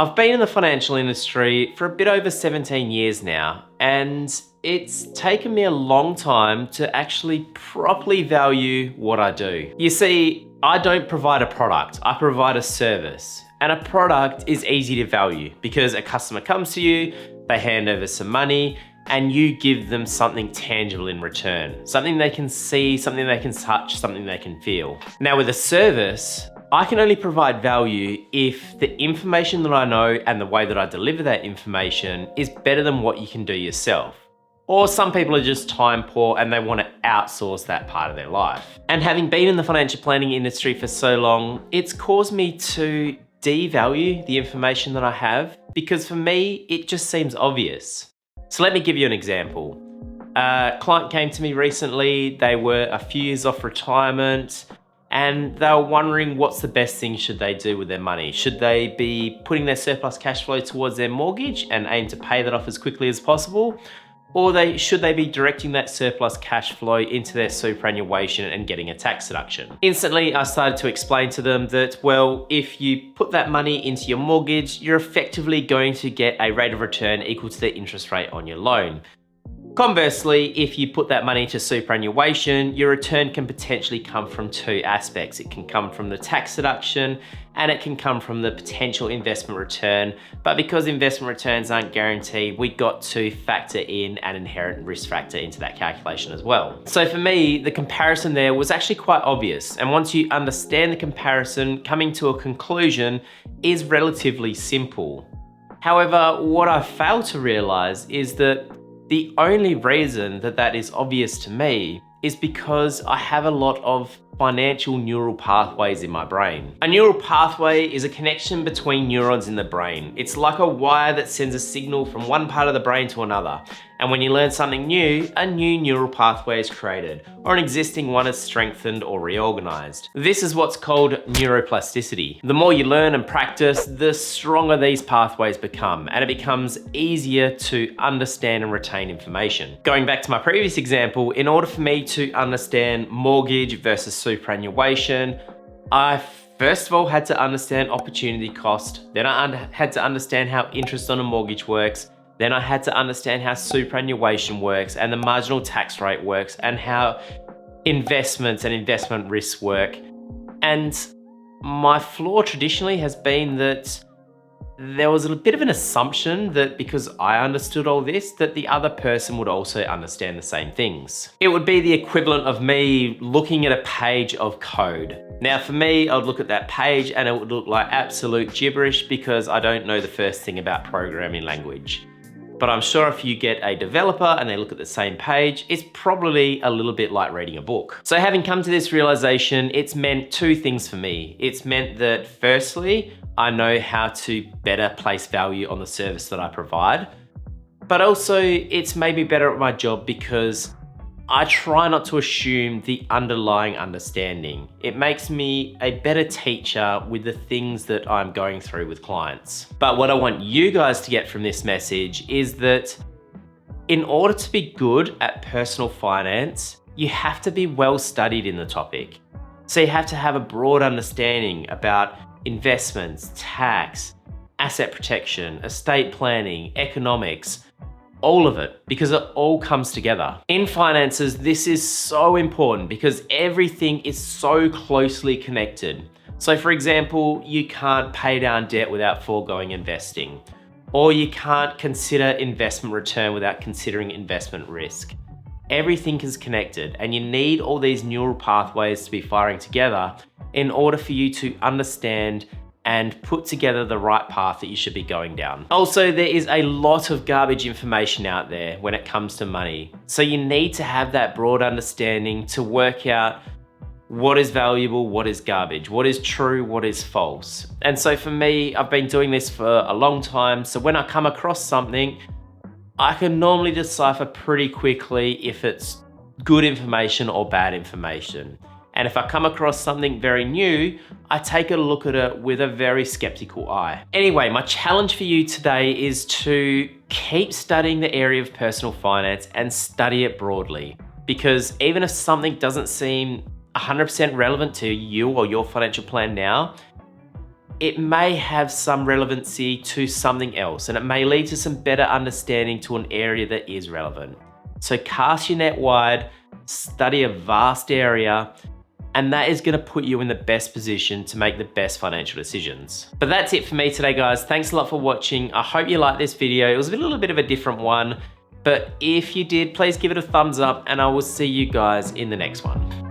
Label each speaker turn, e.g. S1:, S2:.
S1: I've been in the financial industry for a bit over 17 years now, and it's taken me a long time to actually properly value what I do. You see, I don't provide a product, I provide a service. And a product is easy to value because a customer comes to you, they hand over some money, and you give them something tangible in return. Something they can see, something they can touch, something they can feel. Now with a service, I can only provide value if the information that I know and the way that I deliver that information is better than what you can do yourself. Or some people are just time poor and they want to outsource that part of their life. And having been in the financial planning industry for so long, it's caused me to devalue the information that I have because for me, it just seems obvious. So let me give you an example. A client came to me recently, they were a few years off retirement, and they were wondering what's the best thing should they do with their money. Should they be putting their surplus cash flow towards their mortgage and aim to pay that off as quickly as possible? Or should they be directing that surplus cash flow into their superannuation and getting a tax deduction? Instantly, I started to explain to them that, well, if you put that money into your mortgage, you're effectively going to get a rate of return equal to the interest rate on your loan. Conversely, if you put that money into superannuation, your return can potentially come from two aspects. It can come from the tax deduction and it can come from the potential investment return. But because investment returns aren't guaranteed, we got to factor in an inherent risk factor into that calculation as well. So for me, the comparison there was actually quite obvious. And once you understand the comparison, coming to a conclusion is relatively simple. However, what I failed to realize is that the only reason that that is obvious to me is because I have a lot of financial neural pathways in my brain. A neural pathway is a connection between neurons in the brain. It's like a wire that sends a signal from one part of the brain to another. And when you learn something new, a new neural pathway is created, or an existing one is strengthened or reorganized. This is what's called neuroplasticity. The more you learn and practice, the stronger these pathways become, and it becomes easier to understand and retain information. Going back to my previous example, in order for me to understand mortgage versus superannuation, I first of all had to understand opportunity cost, then I had to understand how interest on a mortgage works, then I had to understand how superannuation works and the marginal tax rate works and how investments and investment risks work. And my flaw traditionally has been that there was a bit of an assumption that because I understood all this, that the other person would also understand the same things. It would be the equivalent of me looking at a page of code. Now for me, I would look at that page and it would look like absolute gibberish because I don't know the first thing about programming language. But I'm sure if you get a developer and they look at the same page, it's probably a little bit like reading a book. So having come to this realization, it's meant two things for me. It's meant that firstly, I know how to better place value on the service that I provide, but also it's made me better at my job because I try not to assume the underlying understanding. It makes me a better teacher with the things that I'm going through with clients. But what I want you guys to get from this message is that in order to be good at personal finance, you have to be well studied in the topic. So you have to have a broad understanding about investments, tax, asset protection, estate planning, economics, all of it, because it all comes together. In finances, this is so important because everything is so closely connected. So for example, you can't pay down debt without foregoing investing, or you can't consider investment return without considering investment risk. Everything is connected and you need all these neural pathways to be firing together in order for you to understand and put together the right path that you should be going down. Also, there is a lot of garbage information out there when it comes to money. So you need to have that broad understanding to work out what is valuable, what is garbage, what is true, what is false. And so for me, I've been doing this for a long time. So when I come across something, I can normally decipher pretty quickly if it's good information or bad information. And if I come across something very new, I take a look at it with a very skeptical eye. Anyway, my challenge for you today is to keep studying the area of personal finance and study it broadly. Because even if something doesn't seem 100% relevant to you or your financial plan now, it may have some relevancy to something else, and it may lead to some better understanding to an area that is relevant. So cast your net wide, study a vast area, and that is gonna put you in the best position to make the best financial decisions. But that's it for me today, guys. Thanks a lot for watching. I hope you liked this video. It was a little bit of a different one, but if you did, please give it a thumbs up, and I will see you guys in the next one.